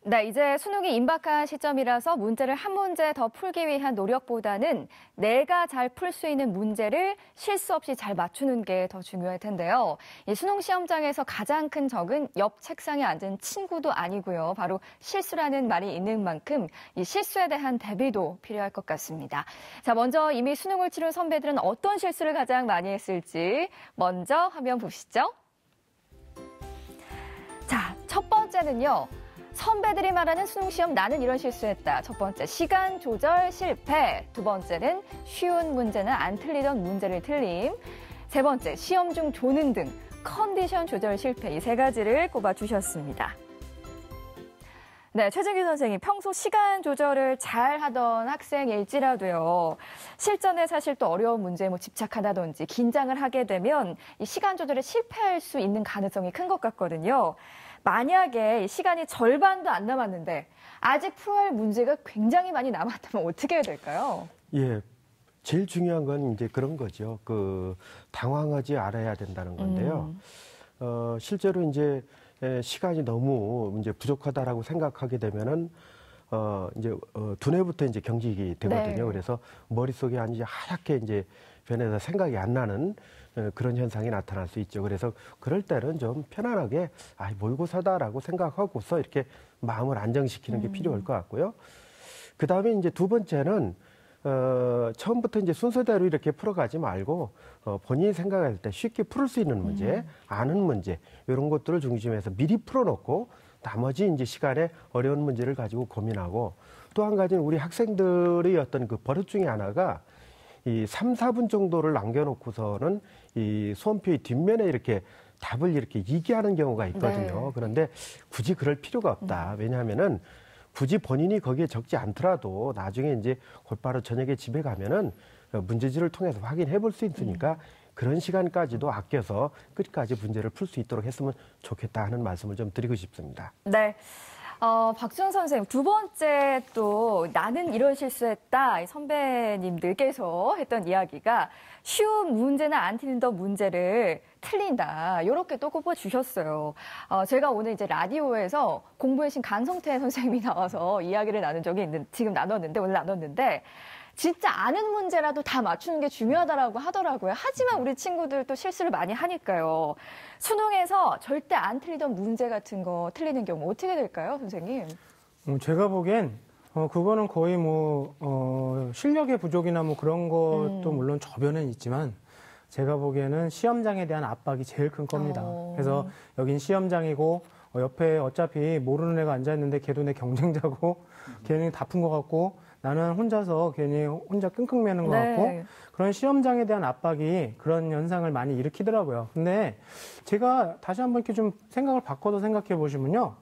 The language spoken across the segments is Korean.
네, 이제 수능이 임박한 시점이라서 문제를 한 문제 더 풀기 위한 노력보다는 내가 잘 풀 수 있는 문제를 실수 없이 잘 맞추는 게 더 중요할 텐데요. 이 수능 시험장에서 가장 큰 적은 옆 책상에 앉은 친구도 아니고요. 바로 실수라는 말이 있는 만큼 이 실수에 대한 대비도 필요할 것 같습니다. 자, 먼저 이미 수능을 치른 선배들은 어떤 실수를 가장 많이 했을지 먼저 화면 보시죠. 자, 첫 번째는요. 선배들이 말하는 수능 시험 나는 이런 실수했다. 첫 번째, 시간 조절 실패. 두 번째는 쉬운 문제는 안 틀리던 문제를 틀림. 세 번째, 시험 중 조는 등 컨디션 조절 실패. 이 세 가지를 꼽아주셨습니다. 네, 최진규 선생님, 평소 시간 조절을 잘 하던 학생일지라도요, 실전에 사실 또 어려운 문제에 집착한다든지 긴장을 하게 되면 이 시간 조절에 실패할 수 있는 가능성이 큰 것 같거든요. 만약에 시간이 절반도 안 남았는데 아직 풀어야 할 문제가 굉장히 많이 남았다면 어떻게 해야 될까요? 예, 제일 중요한 건 이제 그런 거죠. 당황하지 않아야 된다는 건데요. 실제로 이제 시간이 너무 이제 부족하다라고 생각하게 되면은 두뇌부터 이제 경직이 되거든요. 네. 그래서 머릿속에 이제 하얗게 이제 변해서 생각이 안 나는 그런 현상이 나타날 수 있죠. 그래서 그럴 때는 좀 편안하게 모의고사다라고 생각하고서 이렇게 마음을 안정시키는 게 필요할 것 같고요. 그 다음에 이제 두 번째는 처음부터 이제 순서대로 이렇게 풀어가지 말고 본인이 생각할 때 쉽게 풀을 수 있는 문제, 아는 문제 이런 것들을 중심해서 미리 풀어놓고 나머지 이제 시간에 어려운 문제를 가지고 고민하고 또 한 가지는 우리 학생들의 어떤 그 버릇 중에 하나가 이 3, 4분 정도를 남겨놓고서는 이 수험표의 뒷면에 이렇게 답을 이렇게 이기하는 경우가 있거든요. 네. 그런데 굳이 그럴 필요가 없다. 왜냐하면은 굳이 본인이 거기에 적지 않더라도 나중에 이제 곧바로 저녁에 집에 가면은 문제지를 통해서 확인해 볼 수 있으니까 그런 시간까지도 아껴서 끝까지 문제를 풀 수 있도록 했으면 좋겠다 하는 말씀을 좀 드리고 싶습니다. 네. 박지원 선생님, 두 번째 또 나는 이런 실수했다. 선배님들께서 했던 이야기가 쉬운 문제나 안 틀린던 문제를 틀린다. 이렇게 또 꼽아주셨어요. 제가 오늘 이제 라디오에서 공부해신 강성태 선생님이 나와서 이야기를 나눈 적이 오늘 나눴는데, 진짜 아는 문제라도 다 맞추는 게 중요하다라고 하더라고요. 하지만 우리 친구들 또 실수를 많이 하니까요. 수능에서 절대 안 틀리던 문제 같은 거 틀리는 경우 어떻게 될까요, 선생님? 제가 보기엔 그거는 거의 실력의 부족이나 그런 것도 물론 저변은 있지만 제가 보기에는 시험장에 대한 압박이 제일 큰 겁니다. 그래서 여긴 시험장이고 옆에 어차피 모르는 애가 앉아있는데 걔도 내 경쟁자고 걔는 다 푼 것 같고 나는 혼자서 괜히 혼자 끙끙 매는 것 같고 그런 시험장에 대한 압박이 그런 현상을 많이 일으키더라고요. 근데 제가 다시 한번 이렇게 좀 생각을 바꿔서 생각해 보시면요.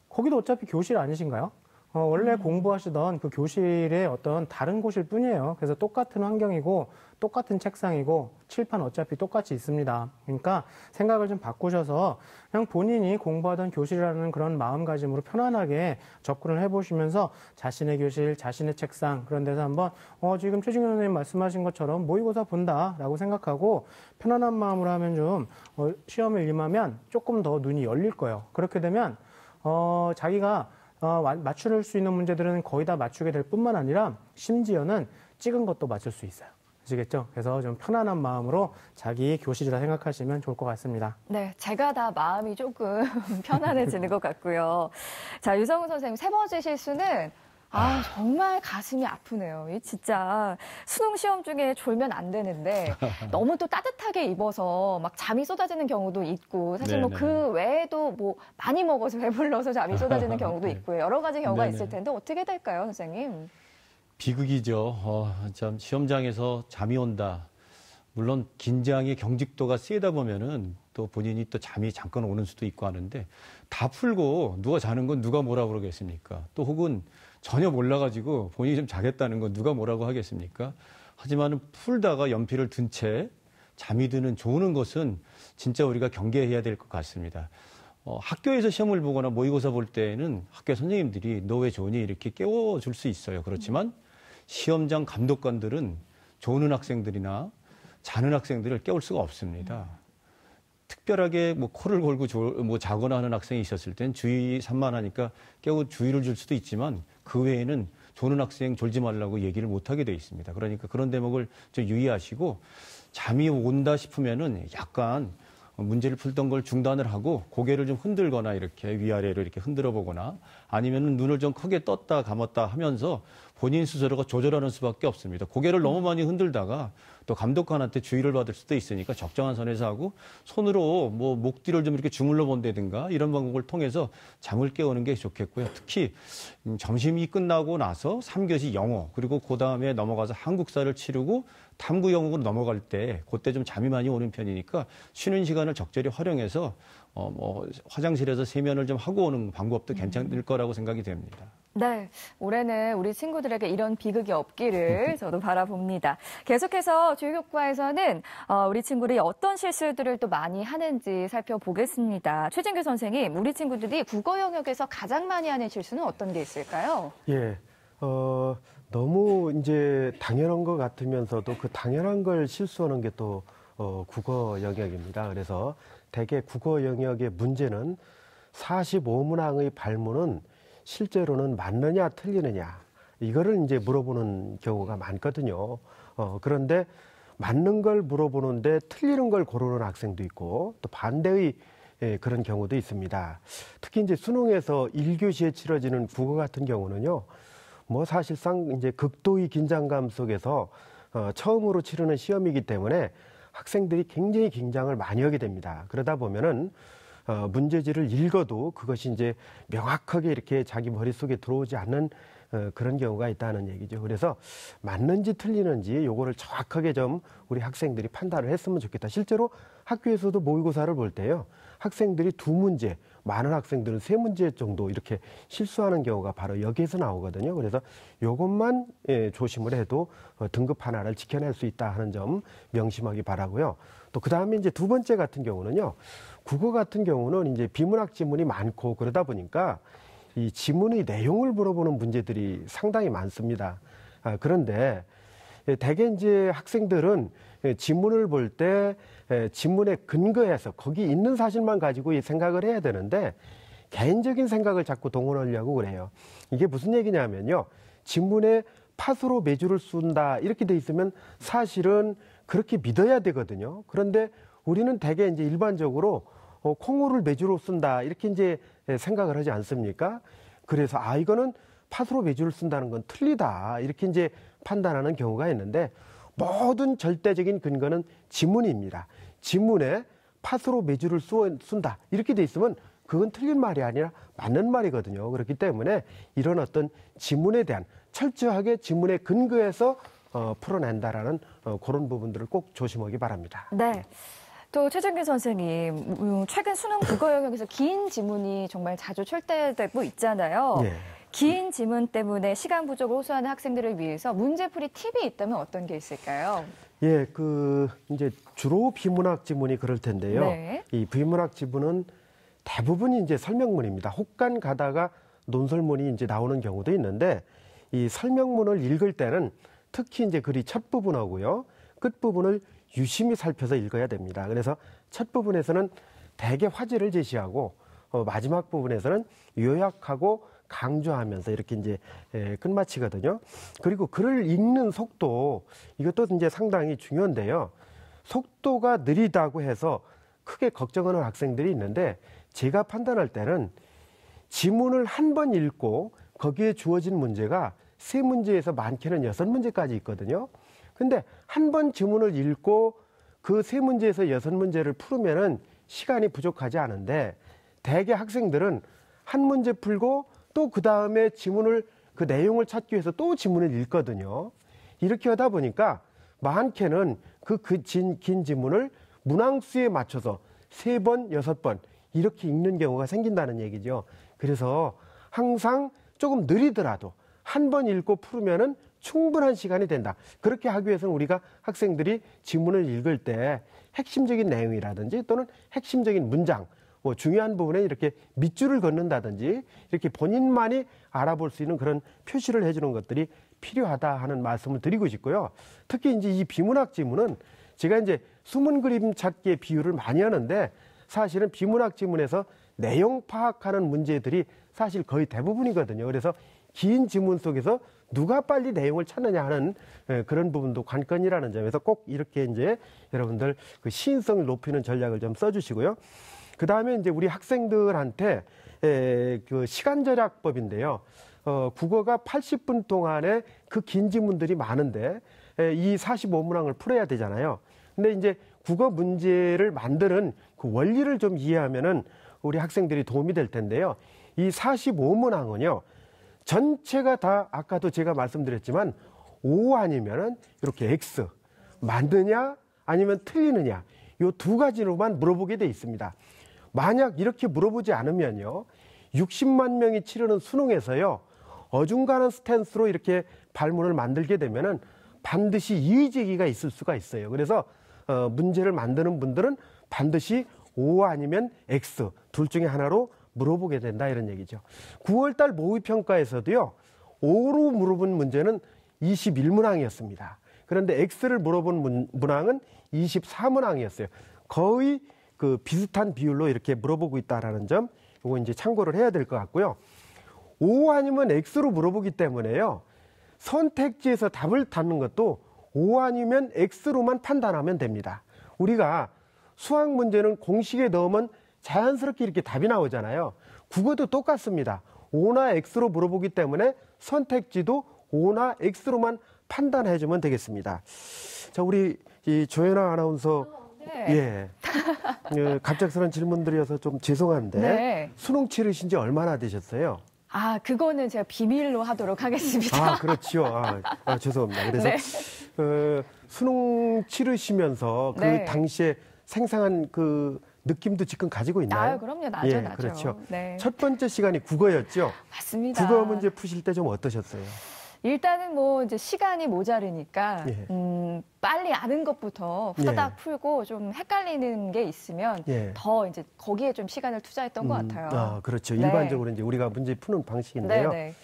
거기도 어차피 교실 아니신가요? 원래 공부하시던 그 교실의 어떤 다른 곳일 뿐이에요. 그래서 똑같은 환경이고 똑같은 책상이고 칠판 어차피 똑같이 있습니다. 그러니까 생각을 좀 바꾸셔서 그냥 본인이 공부하던 교실이라는 그런 마음가짐으로 편안하게 접근을 해보시면서 자신의 교실, 자신의 책상 그런 데서 한번 지금 최진규 선생님 말씀하신 것처럼 모의고사 본다라고 생각하고 편안한 마음으로 하면 좀 시험을 임하면 조금 더 눈이 열릴 거예요. 그렇게 되면 자기가 맞출 수 있는 문제들은 거의 다 맞추게 될 뿐만 아니라 심지어는 찍은 것도 맞출 수 있어요. 아시겠죠? 그래서 좀 편안한 마음으로 자기 교실이라 생각하시면 좋을 것 같습니다. 네, 제가 다 마음이 조금 편안해지는 것 같고요. 자, 유성훈 선생님, 세 번째 실수는 정말 가슴이 아프네요. 이 진짜 수능 시험 중에 졸면 안 되는데 너무 또 따뜻하게 입어서 막 잠이 쏟아지는 경우도 있고 사실 그 외에도 많이 먹어서 배불러서 잠이 쏟아지는 경우도 있고요. 여러 가지 경우가 있을 텐데 어떻게 될까요, 선생님? 비극이죠. 참 시험장에서 잠이 온다. 물론 긴장의 경직도가 세다 보면은 또 본인이 또 잠이 잠깐 오는 수도 있고 하는데 다 풀고 누가 자는 건 누가 뭐라 그러겠습니까? 또 혹은 전혀 몰라가지고 본인이 좀 자겠다는 건 누가 뭐라고 하겠습니까? 하지만은 풀다가 연필을 든 채 잠이 드는 조는 것은 진짜 우리가 경계해야 될 것 같습니다. 학교에서 시험을 보거나 모의고사 볼 때는 학교 선생님들이 너 왜 조니? 이렇게 깨워줄 수 있어요. 그렇지만 시험장 감독관들은 조는 학생들이나 자는 학생들을 깨울 수가 없습니다. 특별하게 뭐 코를 골고 뭐 자거나 하는 학생이 있었을 땐 주의 산만하니까 깨고 주의를 줄 수도 있지만 그 외에는 조는 학생 졸지 말라고 얘기를 못 하게 돼 있습니다. 그러니까 그런 대목을 좀 유의하시고 잠이 온다 싶으면은 약간 문제를 풀던 걸 중단을 하고 고개를 좀 흔들거나 이렇게 위아래로 이렇게 흔들어 보거나 아니면 눈을 좀 크게 떴다 감았다 하면서 본인 스스로가 조절하는 수밖에 없습니다. 고개를 너무 많이 흔들다가 또 감독관한테 주의를 받을 수도 있으니까 적정한 선에서 하고 손으로 뭐 목 뒤를 좀 이렇게 주물러 본다든가 이런 방법을 통해서 잠을 깨우는 게 좋겠고요. 특히 점심이 끝나고 나서 3교시 영어 그리고 그다음에 넘어가서 한국사를 치르고 탐구 영역으로 넘어갈 때 그때 좀 잠이 많이 오는 편이니까 쉬는 시간을 적절히 활용해서 뭐 화장실에서 세면을 좀 하고 오는 방법도 괜찮을 거라고 생각이 됩니다. 네, 올해는 우리 친구들에게 이런 비극이 없기를 저도 바라봅니다. 계속해서 교육과에서는 우리 친구들이 어떤 실수들을 또 많이 하는지 살펴보겠습니다. 최진규 선생님, 우리 친구들이 국어 영역에서 가장 많이 하는 실수는 어떤 게 있을까요? 예, 너무 이제 당연한 것 같으면서도 그 당연한 걸 실수하는 게 또 국어 영역입니다. 그래서 대개 국어 영역의 문제는 45문항의 발문은 실제로는 맞느냐 틀리느냐 이거를 이제 물어보는 경우가 많거든요. 그런데 맞는 걸 물어보는데 틀리는 걸 고르는 학생도 있고 또 반대의 그런 경우도 있습니다. 특히 이제 수능에서 1교시에 치러지는 국어 같은 경우는요. 뭐 사실상 이제 극도의 긴장감 속에서 처음으로 치르는 시험이기 때문에 학생들이 굉장히 긴장을 많이 하게 됩니다. 그러다 보면은 문제지를 읽어도 그것이 이제 명확하게 이렇게 자기 머릿속에 들어오지 않는 그런 경우가 있다는 얘기죠. 그래서 맞는지 틀리는지 요거를 정확하게 좀 우리 학생들이 판단을 했으면 좋겠다. 실제로 학교에서도 모의고사를 볼 때요. 학생들이 2문제, 많은 학생들은 3문제 정도 이렇게 실수하는 경우가 바로 여기에서 나오거든요. 그래서 요것만 조심을 해도 등급 하나를 지켜낼 수 있다 하는 점 명심하기 바라고요. 또 그다음에 이제 두 번째 같은 경우는요. 국어 같은 경우는 이제 비문학 지문이 많고 그러다 보니까 이 지문의 내용을 물어보는 문제들이 상당히 많습니다. 그런데 대개 이제 학생들은 지문을 볼 때 지문에 근거해서 거기 있는 사실만 가지고 생각을 해야 되는데 개인적인 생각을 자꾸 동원하려고 그래요. 이게 무슨 얘기냐면요. 지문에 팥으로 메주를 쏜다 이렇게 돼 있으면 사실은 그렇게 믿어야 되거든요. 그런데 우리는 대개 이제 일반적으로 콩으로를 메주로 쓴다 이렇게 이제 생각을 하지 않습니까? 그래서 이거는 팥으로 메주를 쓴다는 건 틀리다 이렇게 이제 판단하는 경우가 있는데 모든 절대적인 근거는 지문입니다. 지문에 팥으로 메주를 쏜다 이렇게 돼 있으면 그건 틀린 말이 아니라 맞는 말이거든요. 그렇기 때문에 이런 어떤 지문에 대한 철저하게 지문에 근거해서 풀어낸다라는 그런 부분들을 꼭 조심하기 바랍니다. 네. 또 최진규 선생님, 최근 수능 국어 영역에서 긴 지문이 정말 자주 출제되고 있잖아요. 네. 긴 지문 때문에 시간 부족을 호소하는 학생들을 위해서 문제풀이 팁이 있다면 어떤 게 있을까요? 예, 이제 주로 비문학 지문이 그럴 텐데요. 네. 이 비문학 지문은 대부분이 이제 설명문입니다. 혹간 가다가 논설문이 이제 나오는 경우도 있는데 이 설명문을 읽을 때는 특히 이제 글이 첫 부분하고요. 끝 부분을 유심히 살펴서 읽어야 됩니다. 그래서 첫 부분에서는 대개 화제를 제시하고 마지막 부분에서는 요약하고 강조하면서 이렇게 이제 끝마치거든요. 그리고 글을 읽는 속도 이것도 이제 상당히 중요한데요. 속도가 느리다고 해서 크게 걱정하는 학생들이 있는데 제가 판단할 때는 지문을 한 번 읽고 거기에 주어진 문제가 3문제에서 많게는 6문제까지 있거든요. 근데 한 번 지문을 읽고 그 3문제에서 6문제를 풀으면은 시간이 부족하지 않은데 대개 학생들은 한 문제 풀고 또 그 다음에 지문을 그 내용을 찾기 위해서 또 지문을 읽거든요. 이렇게 하다 보니까 많게는 긴 지문을 문항수에 맞춰서 3번, 6번 이렇게 읽는 경우가 생긴다는 얘기죠. 그래서 항상 조금 느리더라도 한 번 읽고 풀으면은 충분한 시간이 된다. 그렇게 하기 위해서는 우리가 학생들이 지문을 읽을 때 핵심적인 내용이라든지 또는 핵심적인 문장, 뭐 중요한 부분에 이렇게 밑줄을 긋는다든지 이렇게 본인만이 알아볼 수 있는 그런 표시를 해주는 것들이 필요하다 하는 말씀을 드리고 싶고요. 특히 이제 이 비문학 지문은 제가 이제 숨은 그림 찾기의 비유를 많이 하는데 사실은 비문학 지문에서 내용 파악하는 문제들이 사실 거의 대부분이거든요. 그래서 긴 지문 속에서 누가 빨리 내용을 찾느냐 하는 그런 부분도 관건이라는 점에서 꼭 이렇게 이제 여러분들 그 시인성을 높이는 전략을 좀 써주시고요. 그 다음에 이제 우리 학생들한테 그 시간 절약법인데요. 국어가 80분 동안에 그 긴 지문들이 많은데 이 45문항을 풀어야 되잖아요. 근데 이제 국어 문제를 만드는 그 원리를 좀 이해하면은 우리 학생들이 도움이 될 텐데요. 이 45문항은요. 전체가 다 아까도 제가 말씀드렸지만 O 아니면은 이렇게 X 맞느냐 아니면 틀리느냐 이 두 가지로만 물어보게 돼 있습니다. 만약 이렇게 물어보지 않으면요. 60만 명이 치르는 수능에서요. 어중간한 스탠스로 이렇게 발문을 만들게 되면은 반드시 이의제기가 있을 수가 있어요. 그래서 문제를 만드는 분들은 반드시 O 아니면 X 둘 중에 하나로 물어보게 된다 이런 얘기죠. 9월달 모의평가에서도요. O로 물어본 문제는 21문항이었습니다. 그런데 X를 물어본 문항은 24문항이었어요. 거의 그 비슷한 비율로 이렇게 물어보고 있다라는 점 이거 이제 참고를 해야 될 것 같고요. O 아니면 X로 물어보기 때문에요. 선택지에서 답을 찾는 것도 O 아니면 X로만 판단하면 됩니다. 우리가 수학 문제는 공식에 넣으면 자연스럽게 이렇게 답이 나오잖아요. 국어도 똑같습니다. O나 X로 물어보기 때문에 선택지도 O나 X로만 판단해주면 되겠습니다. 자, 우리 이 조연아 아나운서 네. 예, 갑작스러운 질문들이어서 좀 죄송한데 네. 수능 치르신 지 얼마나 되셨어요? 아, 그거는 제가 비밀로 하도록 하겠습니다. 아, 그렇지요. 죄송합니다. 그래서 네. 수능 치르시면서 그 네. 당시에 생생한 그 느낌도 지금 가지고 있나요? 그럼요. 나죠, 예, 나죠. 그렇죠. 네. 첫 번째 시간이 국어였죠. 맞습니다. 국어 문제 푸실 때 좀 어떠셨어요? 일단은 뭐 이제 시간이 모자르니까 예. 빨리 아는 것부터 후다닥 풀고 좀 헷갈리는 게 있으면 예. 더 이제 거기에 좀 시간을 투자했던 것 같아요. 그렇죠. 네. 일반적으로 이제 우리가 문제 푸는 방식인데요. 네.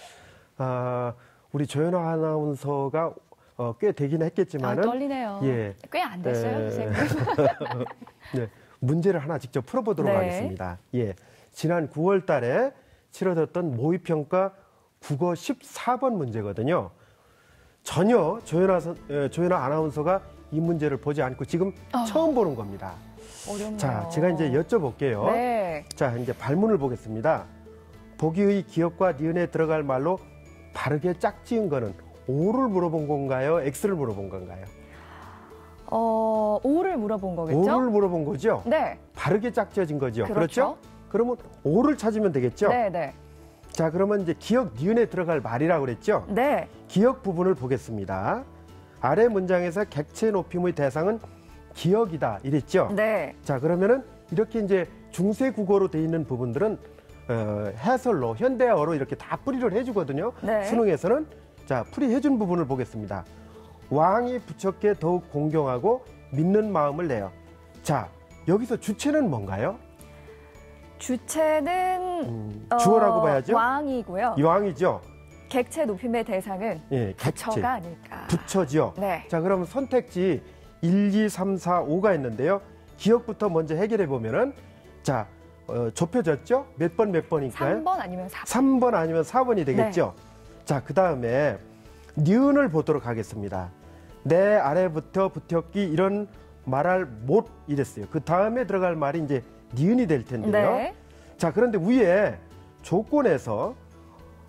우리 조연아 아나운서가 꽤 되긴 했겠지만은 떨리네요. 예. 꽤 안 됐어요, 선생님. 네, 문제를 하나 직접 풀어보도록 네. 하겠습니다. 예, 지난 9월 달에 치러졌던 모의평가 국어 14번 문제거든요. 전혀 조연아 아나운서가 이 문제를 보지 않고 지금 처음 보는 겁니다. 어렵네요. 자, 제가 이제 여쭤볼게요. 네. 자, 이제 발문을 보겠습니다. 보기의 기억과 니은에 들어갈 말로 바르게 짝지은 거는 O를 물어본 건가요? X를 물어본 건가요? O를 물어본 거겠죠? O를 물어본 거죠? 네. 바르게 짝지어진 거죠. 그렇죠. 그러면 O를 찾으면 되겠죠? 네, 네. 자, 그러면 이제 기억 니은에 들어갈 말이라고 그랬죠? 네. 기억 부분을 보겠습니다. 아래 문장에서 객체 높임의 대상은 기억이다 이랬죠? 네. 자, 그러면은 이렇게 이제 중세 국어로 돼 있는 부분들은 해설로 현대어로 이렇게 다 풀이를 해주거든요. 네. 수능에서는 자, 풀이해준 부분을 보겠습니다. 왕이 부처께 더욱 공경하고 믿는 마음을 내요. 자, 여기서 주체는 뭔가요? 주체는 주어라고 봐야죠. 왕이고요. 왕이죠. 객체 높임의 대상은 예, 부처가 아닐까. 부처죠. 네. 자, 그러면 선택지 1, 2, 3, 4, 5가 있는데요. 기억부터 먼저 해결해 보면은 자, 좁혀졌죠? 몇 번일까요? 3번 아니면 4번. 3번 아니면 4번이 되겠죠? 자, 그 다음에 니은을 보도록 하겠습니다. 내 아래부터 붙였기 이런 말할 못 이랬어요. 그 다음에 들어갈 말이 이제 니은이 될 텐데요. 네. 자, 그런데 위에 조건에서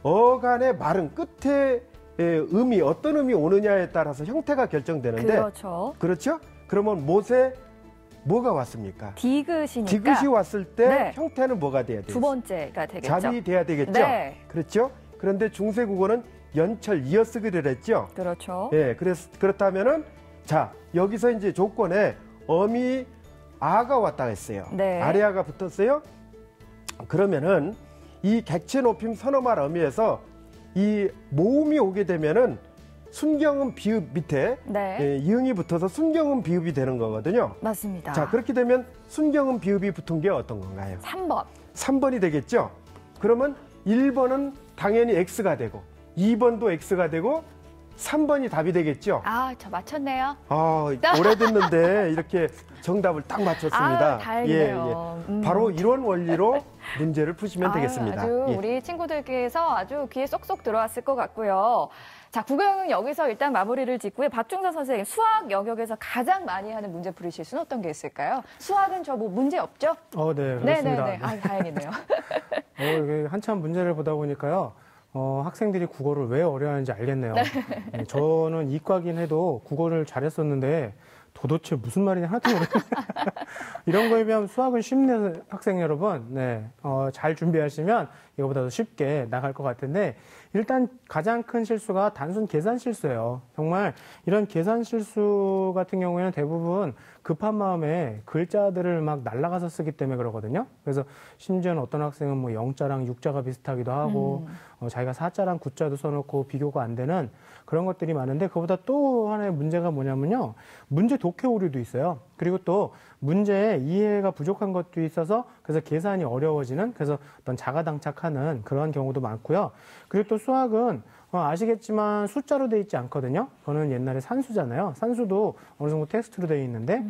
어간의 말은 끝에 음이 어떤 음이 오느냐에 따라서 형태가 결정되는데 그렇죠. 그렇죠? 그러면 못에 뭐가 왔습니까? 디귿이니까 디귿이 왔을 때 네. 형태는 뭐가 돼야 되겠죠? 두 번째가 되겠죠. 잡이 돼야 되겠죠? 네. 그렇죠? 그런데 중세국어는 연철 이어쓰기를 했죠? 그렇죠. 예, 그렇다면은 자, 여기서 이제 조건에 어미 아가 왔다 했어요. 네. 아래아가 붙었어요. 그러면은 이 객체 높임 선어말 어미에서 이 모음이 오게 되면은 순경음 비읍 밑에 네. 이응이 붙어서 순경음 비읍이 되는 거거든요. 맞습니다. 자, 그렇게 되면 순경음 비읍이 붙은 게 어떤 건가요? 3번. 3번이 되겠죠? 그러면 1번은 당연히 X가 되고 2번도 X가 되고 3번이 답이 되겠죠? 아, 저 맞췄네요. 오래 듣는데 이렇게 정답을 딱 맞췄습니다. 다행이네요. 바로 이런 원리로 문제를 푸시면 되겠습니다. 아주 우리 친구들께서 아주 귀에 쏙쏙 들어왔을 것 같고요. 자, 국어 영역 여기서 일단 마무리를 짓고요. 박중선 선생님, 수학 영역에서 가장 많이 하는 문제 풀이실 수는 어떤 게 있을까요? 수학은 저 뭐 문제 없죠? 네, 그렇습니다. 네네네. 다행이네요. 이게 한참 문제를 보다 보니까요. 학생들이 국어를 왜 어려워하는지 알겠네요. 네, 저는 이과긴 해도 국어를 잘했었는데 도대체 무슨 말이냐 하나도 모르겠네요. 이런 거에 비하면 수학은 쉽네요, 학생 여러분. 네, 잘 준비하시면 이거보다 더 쉽게 나갈 것 같은데 일단 가장 큰 실수가 단순 계산 실수예요. 정말 이런 계산 실수 같은 경우에는 대부분 급한 마음에 글자들을 막 날라가서 쓰기 때문에 그러거든요. 그래서 심지어는 어떤 학생은 뭐 영자랑 육자가 비슷하기도 하고 자기가 사자랑 구자도 써놓고 비교가 안 되는 그런 것들이 많은데 그보다 또 하나의 문제가 뭐냐면요. 문제 독해 오류도 있어요. 그리고 또 문제 이해가 부족한 것도 있어서 그래서 계산이 어려워지는 그래서 어떤 자가당착하는 그런 경우도 많고요. 그리고 또 수학은 아시겠지만 숫자로 돼 있지 않거든요. 그거는 옛날에 산수잖아요. 산수도 어느 정도 텍스트로 돼 있는데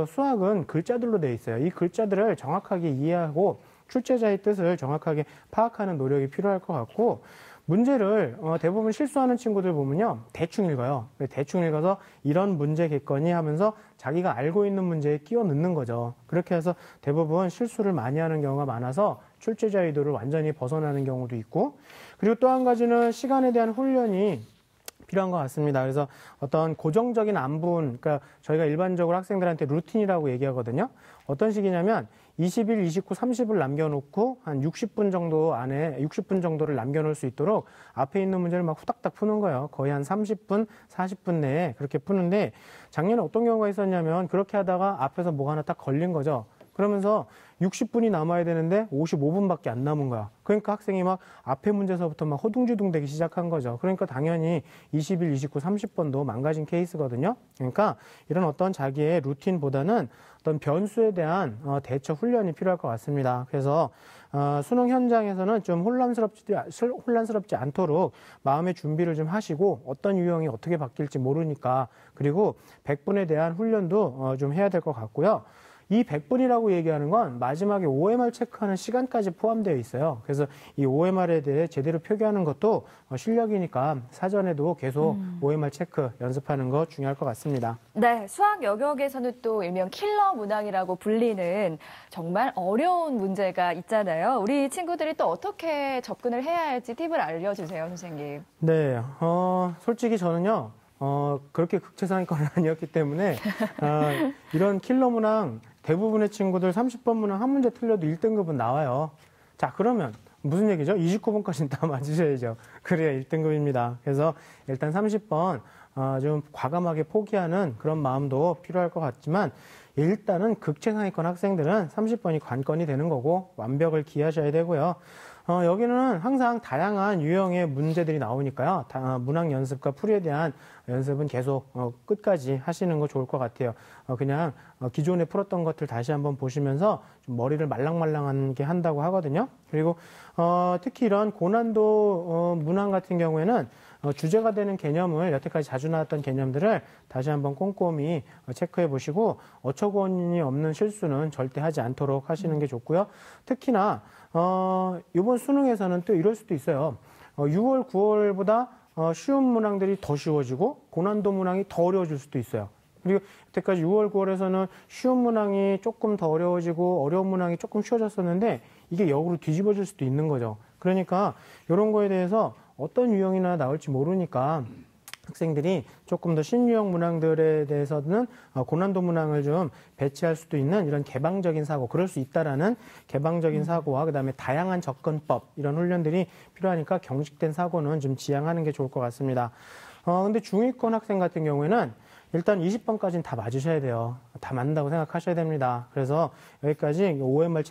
수학은 글자들로 돼 있어요. 이 글자들을 정확하게 이해하고 출제자의 뜻을 정확하게 파악하는 노력이 필요할 것 같고 문제를 대부분 실수하는 친구들 보면요. 대충 읽어요. 대충 읽어서 이런 문제겠거니 하면서 자기가 알고 있는 문제에 끼워 넣는 거죠. 그렇게 해서 대부분 실수를 많이 하는 경우가 많아서 출제자 의도를 완전히 벗어나는 경우도 있고 그리고 또 한 가지는 시간에 대한 훈련이 필요한 것 같습니다. 그래서 어떤 고정적인 안분, 그러니까 저희가 일반적으로 학생들한테 루틴이라고 얘기하거든요. 어떤 식이냐면 20일, 29, 30을 남겨놓고 한 60분 정도 안에 60분 정도를 남겨놓을 수 있도록 앞에 있는 문제를 막 후닥닥 푸는 거예요. 거의 한 30분, 40분 내에 그렇게 푸는데 작년에 어떤 경우가 있었냐면 그렇게 하다가 앞에서 뭐가 하나 딱 걸린 거죠. 그러면서 60분이 남아야 되는데 55분밖에 안 남은 거야. 그러니까 학생이 막 앞에 문제서부터 막 허둥지둥 되기 시작한 거죠. 그러니까 당연히 20일, 29, 30번도 망가진 케이스거든요. 그러니까 이런 어떤 자기의 루틴보다는 어떤 변수에 대한 대처 훈련이 필요할 것 같습니다. 그래서 수능 현장에서는 좀 혼란스럽지 않도록 마음의 준비를 좀 하시고 어떤 유형이 어떻게 바뀔지 모르니까 그리고 100분에 대한 훈련도 좀 해야 될 것 같고요. 이 100분이라고 얘기하는 건 마지막에 OMR 체크하는 시간까지 포함되어 있어요. 그래서 이 OMR에 대해 제대로 표기하는 것도 실력이니까 사전에도 계속 OMR 체크 연습하는 거 중요할 것 같습니다. 네, 수학 영역에서는 또 일명 킬러 문항이라고 불리는 정말 어려운 문제가 있잖아요. 우리 친구들이 또 어떻게 접근을 해야 할지 팁을 알려주세요, 선생님. 네, 솔직히 저는요. 그렇게 극체상위권은 아니었기 때문에 이런 킬러 문항 대부분의 친구들 30번 문항 한 문제 틀려도 1등급은 나와요. 자, 그러면 무슨 얘기죠? 29번까지는 다 맞으셔야죠. 그래야 1등급입니다. 그래서 일단 30번 좀 과감하게 포기하는 그런 마음도 필요할 것 같지만 일단은 극체상위권 학생들은 30번이 관건이 되는 거고 완벽을 기하셔야 되고요. 여기는 항상 다양한 유형의 문제들이 나오니까요. 문항 연습과 풀이에 대한 연습은 계속 끝까지 하시는 거 좋을 것 같아요. 그냥 기존에 풀었던 것들 다시 한번 보시면서 좀 머리를 말랑말랑하게 한다고 하거든요. 그리고 특히 이런 고난도 문항 같은 경우에는 주제가 되는 개념을 여태까지 자주 나왔던 개념들을 다시 한번 꼼꼼히 체크해 보시고 어처구니 없는 실수는 절대 하지 않도록 하시는 게 좋고요. 특히나 이번 수능에서는 또 이럴 수도 있어요. 6월, 9월보다 쉬운 문항들이 더 쉬워지고 고난도 문항이 더 어려워질 수도 있어요. 그리고 여태까지 6월, 9월에서는 쉬운 문항이 조금 더 어려워지고 어려운 문항이 조금 쉬워졌었는데 이게 역으로 뒤집어질 수도 있는 거죠. 그러니까 이런 거에 대해서 어떤 유형이나 나올지 모르니까 학생들이 조금 더 신유형 문항들에 대해서는 고난도 문항을 좀 배치할 수도 있는 이런 개방적인 사고, 그럴 수 있다라는 개방적인 사고와 그다음에 다양한 접근법 이런 훈련들이 필요하니까 경직된 사고는 좀 지양하는 게 좋을 것 같습니다. 근데 중위권 학생 같은 경우에는 일단 20번까지는 다 맞으셔야 돼요. 다 맞는다고 생각하셔야 됩니다. 그래서 여기까지 OMR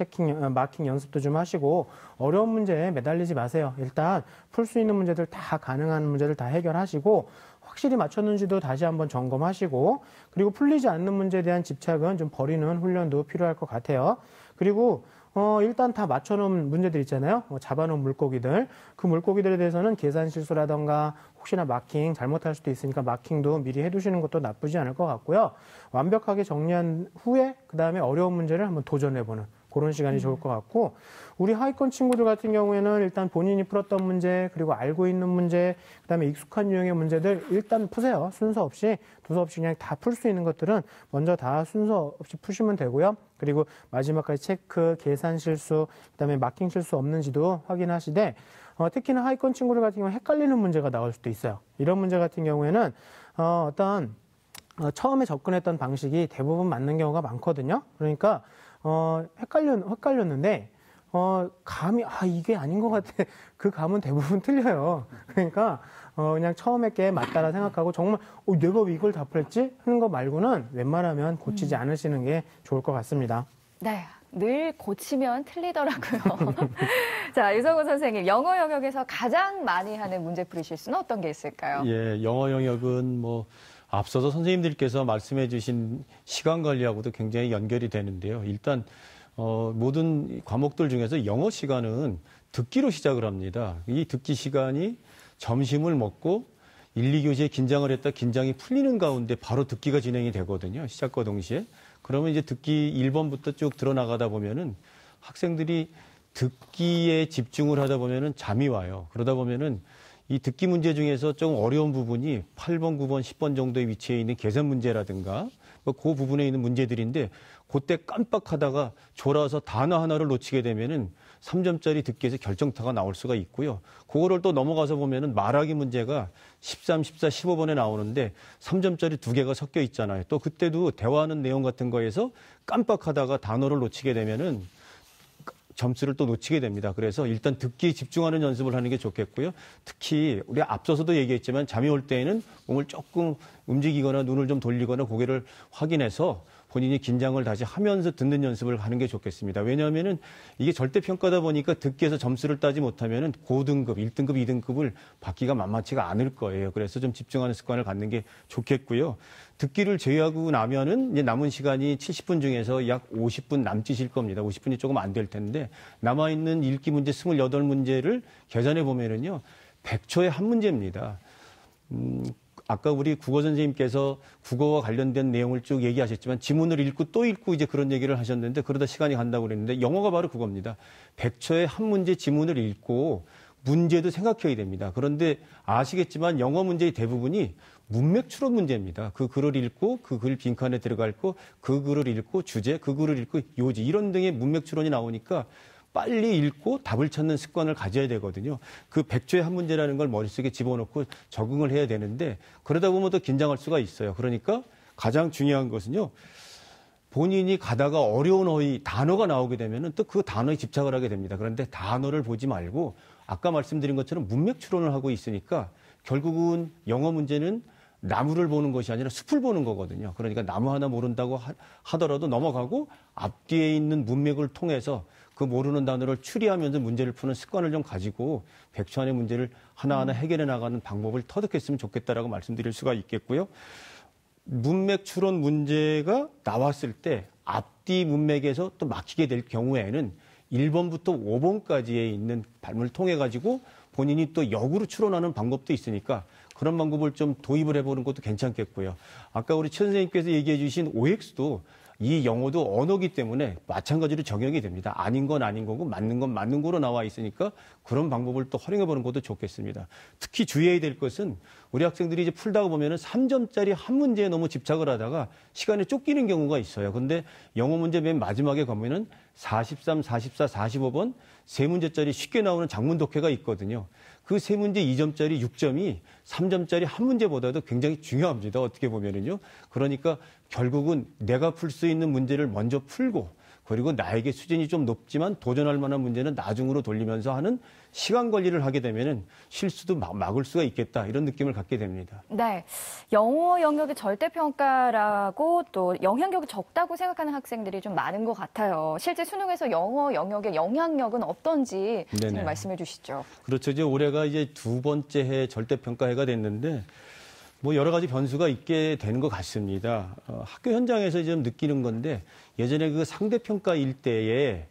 마킹 연습도 좀 하시고 어려운 문제에 매달리지 마세요. 일단 풀 수 있는 문제들 다 가능한 문제들 다 해결하시고 확실히 맞췄는지도 다시 한번 점검하시고 그리고 풀리지 않는 문제에 대한 집착은 좀 버리는 훈련도 필요할 것 같아요. 그리고 일단 다 맞춰놓은 문제들 있잖아요. 잡아놓은 물고기들. 그 물고기들에 대해서는 계산 실수라던가 혹시나 마킹 잘못할 수도 있으니까 마킹도 미리 해두시는 것도 나쁘지 않을 것 같고요. 완벽하게 정리한 후에 그다음에 어려운 문제를 한번 도전해보는 그런 시간이 좋을 것 같고, 우리 하위권 친구들 같은 경우에는 일단 본인이 풀었던 문제, 그리고 알고 있는 문제, 그다음에 익숙한 유형의 문제들 일단 푸세요. 순서 없이, 두서 없이 그냥 다 풀 수 있는 것들은 먼저 다 순서 없이 푸시면 되고요. 그리고 마지막까지 체크, 계산 실수, 그다음에 마킹 실수 없는지도 확인하시되, 특히나 하위권 친구들 같은 경우는 헷갈리는 문제가 나올 수도 있어요. 이런 문제 같은 경우에는 처음에 접근했던 방식이 대부분 맞는 경우가 많거든요. 그러니까 헷갈렸는데, 감이, 이게 아닌 것 같아. 그 감은 대부분 틀려요. 그러니까, 그냥 처음에 게 맞다라 생각하고 정말, 내가 왜 이걸 다 풀었지? 하는 거 말고는 웬만하면 고치지 않으시는 게 좋을 것 같습니다. 네. 늘 고치면 틀리더라고요. 자, 유성훈 선생님, 영어 영역에서 가장 많이 하는 문제 풀이 실수는 어떤 게 있을까요? 예, 영어 영역은 앞서서 선생님들께서 말씀해 주신 시간 관리하고도 굉장히 연결이 되는데요. 일단 모든 과목들 중에서 영어 시간은 듣기로 시작을 합니다. 이 듣기 시간이 점심을 먹고 1, 2교시에 긴장을 했다 긴장이 풀리는 가운데 바로 듣기가 진행이 되거든요. 시작과 동시에. 그러면 이제 듣기 1번부터 쭉 들어나가다 보면은 학생들이 듣기에 집중을 하다 보면은 잠이 와요. 그러다 보면은 이 듣기 문제 중에서 좀 어려운 부분이 8번, 9번, 10번 정도의 위치에 있는 계산 문제라든가 그 부분에 있는 문제들인데 그때 깜빡하다가 졸아서 단어 하나를 놓치게 되면은 3점짜리 듣기에서 결정타가 나올 수가 있고요. 그거를 또 넘어가서 보면은 말하기 문제가 13, 14, 15번에 나오는데 3점짜리 2개가 섞여 있잖아요. 또 그때도 대화하는 내용 같은 거에서 깜빡하다가 단어를 놓치게 되면은 점수를 또 놓치게 됩니다. 그래서 일단 듣기에 집중하는 연습을 하는 게 좋겠고요. 특히 우리 앞서서도 얘기했지만 잠이 올 때에는 몸을 조금 움직이거나 눈을 좀 돌리거나 고개를 확인해서 본인이 긴장을 다시 하면서 듣는 연습을 하는 게 좋겠습니다. 왜냐하면은 이게 절대평가다 보니까 듣기에서 점수를 따지 못하면은 고등급, 1등급, 2등급을 받기가 만만치가 않을 거예요. 그래서 좀 집중하는 습관을 갖는 게 좋겠고요. 듣기를 제외하고 나면은 이제 남은 시간이 70분 중에서 약 50분 남짓일 겁니다. 50분이 조금 안 될 텐데 남아있는 읽기 문제 28문제를 계산해 보면은요. 100초에 한 문제입니다. 아까 우리 국어 선생님께서 국어와 관련된 내용을 쭉 얘기하셨지만 지문을 읽고 또 읽고 이제 그런 얘기를 하셨는데 그러다 시간이 간다고 그랬는데 영어가 바로 그겁니다. 100초에 한 문제 지문을 읽고 문제도 생각해야 됩니다. 그런데 아시겠지만 영어 문제의 대부분이 문맥 추론 문제입니다. 그 글을 읽고 그 글 빈칸에 들어가 있고 그 글을 읽고 주제, 그 글을 읽고 요지 이런 등의 문맥 추론이 나오니까 빨리 읽고 답을 찾는 습관을 가져야 되거든요. 그 100초에 한 문제라는 걸 머릿속에 집어넣고 적응을 해야 되는데 그러다 보면 더 긴장할 수가 있어요. 그러니까 가장 중요한 것은요. 본인이 가다가 어려운 단어가 나오게 되면 또 그 단어에 집착을 하게 됩니다. 그런데 단어를 보지 말고 아까 말씀드린 것처럼 문맥 추론을 하고 있으니까 결국은 영어 문제는 나무를 보는 것이 아니라 숲을 보는 거거든요. 그러니까 나무 하나 모른다고 하더라도 넘어가고 앞뒤에 있는 문맥을 통해서 그 모르는 단어를 추리하면서 문제를 푸는 습관을 좀 가지고 100초 안의 문제를 하나하나 해결해 나가는 방법을 터득했으면 좋겠다라고 말씀드릴 수가 있겠고요. 문맥 추론 문제가 나왔을 때 앞뒤 문맥에서 또 막히게 될 경우에는 1번부터 5번까지에 있는 발문을 통해 가지고 본인이 또 역으로 추론하는 방법도 있으니까 그런 방법을 좀 도입을 해보는 것도 괜찮겠고요. 아까 우리 최 선생님께서 얘기해 주신 OX도 이 영어도 언어기 때문에 마찬가지로 적용이 됩니다. 아닌 건 아닌 거고 맞는 건 맞는 거로 나와 있으니까 그런 방법을 또 활용해 보는 것도 좋겠습니다. 특히 주의해야 될 것은 우리 학생들이 이제 풀다가 보면은 3점짜리 한 문제에 너무 집착을 하다가 시간에 쫓기는 경우가 있어요. 근데 영어 문제 맨 마지막에 가면은 43, 44, 45번 세 문제짜리 쉽게 나오는 장문 독해가 있거든요. 그 세 문제 2점짜리 6점이 3점짜리 한 문제보다도 굉장히 중요합니다. 어떻게 보면은요. 그러니까 결국은 내가 풀 수 있는 문제를 먼저 풀고 그리고 나에게 수준이 좀 높지만 도전할 만한 문제는 나중으로 돌리면서 하는 시간 관리를 하게 되면은 실수도 막을 수가 있겠다 이런 느낌을 갖게 됩니다. 네, 영어 영역의 절대평가라고 또 영향력이 적다고 생각하는 학생들이 좀 많은 것 같아요. 실제 수능에서 영어 영역의 영향력은 어떤지 좀 말씀해 주시죠. 그렇죠. 이제 올해가 이제 두 번째 해 절대평가해가 됐는데 뭐 여러 가지 변수가 있게 되는 것 같습니다. 학교 현장에서 좀 느끼는 건데 예전에 그 상대평가일 때에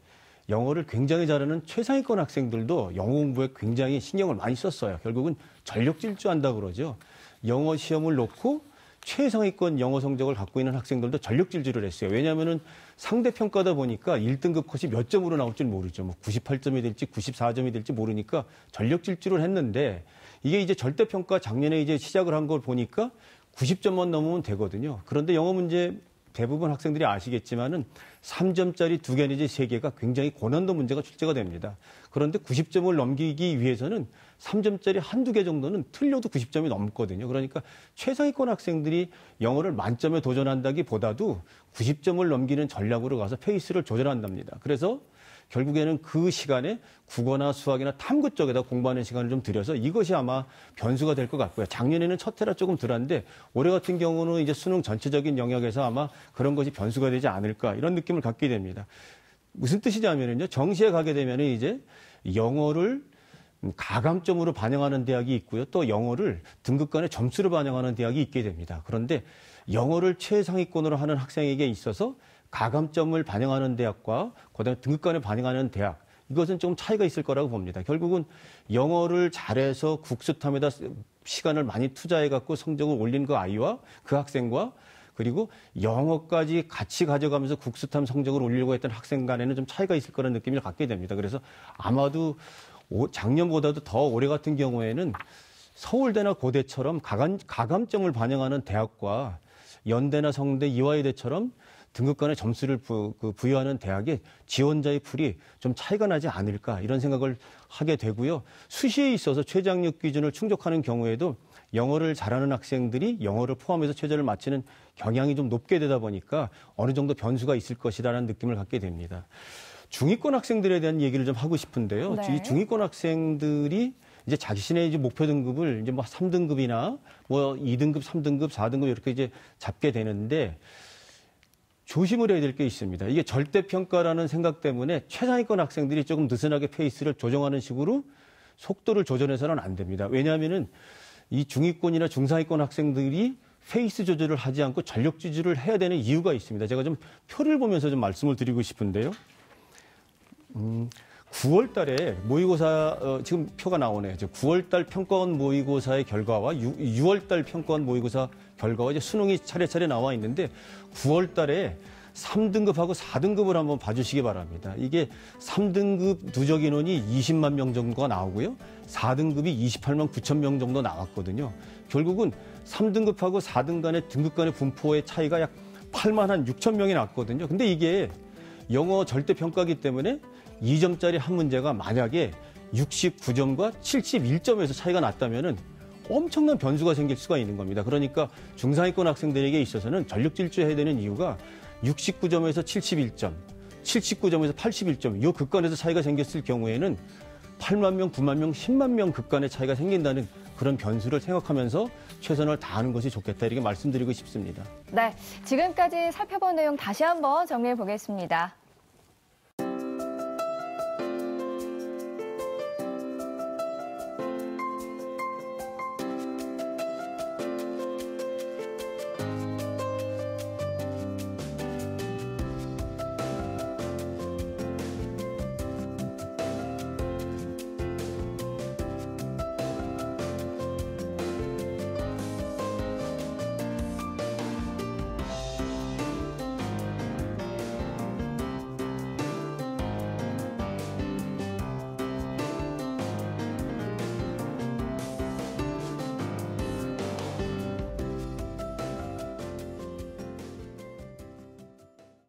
영어를 굉장히 잘하는 최상위권 학생들도 영어 공부에 굉장히 신경을 많이 썼어요. 결국은 전력 질주한다고 그러죠. 영어 시험을 놓고 최상위권 영어 성적을 갖고 있는 학생들도 전력 질주를 했어요. 왜냐하면은 상대 평가다 보니까 1등급 컷이 몇 점으로 나올지 모르죠. 뭐 98점이 될지 94점이 될지 모르니까 전력 질주를 했는데 이게 이제 절대 평가 작년에 이제 시작을 한 걸 보니까 90점만 넘으면 되거든요. 그런데 영어 문제 대부분 학생들이 아시겠지만은 3점짜리 2개 내지 3개가 굉장히 고난도 문제가 출제가 됩니다. 그런데 90점을 넘기기 위해서는 3점짜리 한두 개 정도는 틀려도 90점이 넘거든요. 그러니까 최상위권 학생들이 영어를 만점에 도전한다기보다도 90점을 넘기는 전략으로 가서 페이스를 조절한답니다. 그래서 결국에는 그 시간에 국어나 수학이나 탐구 쪽에다 공부하는 시간을 좀 들여서 이것이 아마 변수가 될 것 같고요. 작년에는 첫 해라 조금 덜한데 올해 같은 경우는 이제 수능 전체적인 영역에서 아마 그런 것이 변수가 되지 않을까 이런 느낌을 갖게 됩니다. 무슨 뜻이냐면요. 정시에 가게 되면 이제 영어를 가감점으로 반영하는 대학이 있고요. 또 영어를 등급 간의 점수로 반영하는 대학이 있게 됩니다. 그런데 영어를 최상위권으로 하는 학생에게 있어서 가감점을 반영하는 대학과 그다음에 등급 간에 반영하는 대학 이것은 좀 차이가 있을 거라고 봅니다. 결국은 영어를 잘해서 국수탐에다 시간을 많이 투자해 갖고 성적을 올린 그 아이와 그 학생과 그리고 영어까지 같이 가져가면서 국수탐 성적을 올리려고 했던 학생 간에는 좀 차이가 있을 거라는 느낌을 갖게 됩니다. 그래서 아마도 작년보다도 더 올해 같은 경우에는 서울대나 고대처럼 가감점을 반영하는 대학과 연대나 성대, 이화여대처럼 등급 간의 점수를 부여하는 대학의 지원자의 풀이 좀 차이가 나지 않을까 이런 생각을 하게 되고요. 수시에 있어서 최저학력 기준을 충족하는 경우에도 영어를 잘하는 학생들이 영어를 포함해서 최저를 맞추는 경향이 좀 높게 되다 보니까 어느 정도 변수가 있을 것이라는 느낌을 갖게 됩니다. 중위권 학생들에 대한 얘기를 좀 하고 싶은데요. 네. 이 중위권 학생들이 이제 자신의 이제 목표 등급을 이제 뭐 3등급이나 뭐 2등급, 3등급, 4등급 이렇게 이제 잡게 되는데 조심을 해야 될 게 있습니다. 이게 절대평가라는 생각 때문에 최상위권 학생들이 조금 느슨하게 페이스를 조정하는 식으로 속도를 조절해서는 안 됩니다. 왜냐하면은 이 중위권이나 중상위권 학생들이 페이스 조절을 하지 않고 전력 지주를 해야 되는 이유가 있습니다. 제가 좀 표를 보면서 좀 말씀을 드리고 싶은데요. 9월 달에 모의고사, 지금 표가 나오네요. 9월 달 평가원 모의고사의 결과와 6월 달 평가원 모의고사 결과와 이제 수능이 차례차례 나와 있는데 9월 달에 3등급하고 4등급을 한번 봐주시기 바랍니다. 이게 3등급 누적 인원이 20만 명 정도가 나오고요. 4등급이 28만 9천 명 정도 나왔거든요. 결국은 3등급하고 4등 간의 등급 간의 분포의 차이가 약 8만 한 6천 명이 났거든요. 근데 이게 영어 절대평가기 때문에 2점짜리 한 문제가 만약에 69점과 71점에서 차이가 났다면은 엄청난 변수가 생길 수가 있는 겁니다. 그러니까 중상위권 학생들에게 있어서는 전력 질주해야 되는 이유가 69점에서 71점, 79점에서 81점 이 극간에서 차이가 생겼을 경우에는 8만 명, 9만 명, 10만 명 극간의 차이가 생긴다는 그런 변수를 생각하면서 최선을 다하는 것이 좋겠다 이렇게 말씀드리고 싶습니다. 네, 지금까지 살펴본 내용 다시 한번 정리해 보겠습니다.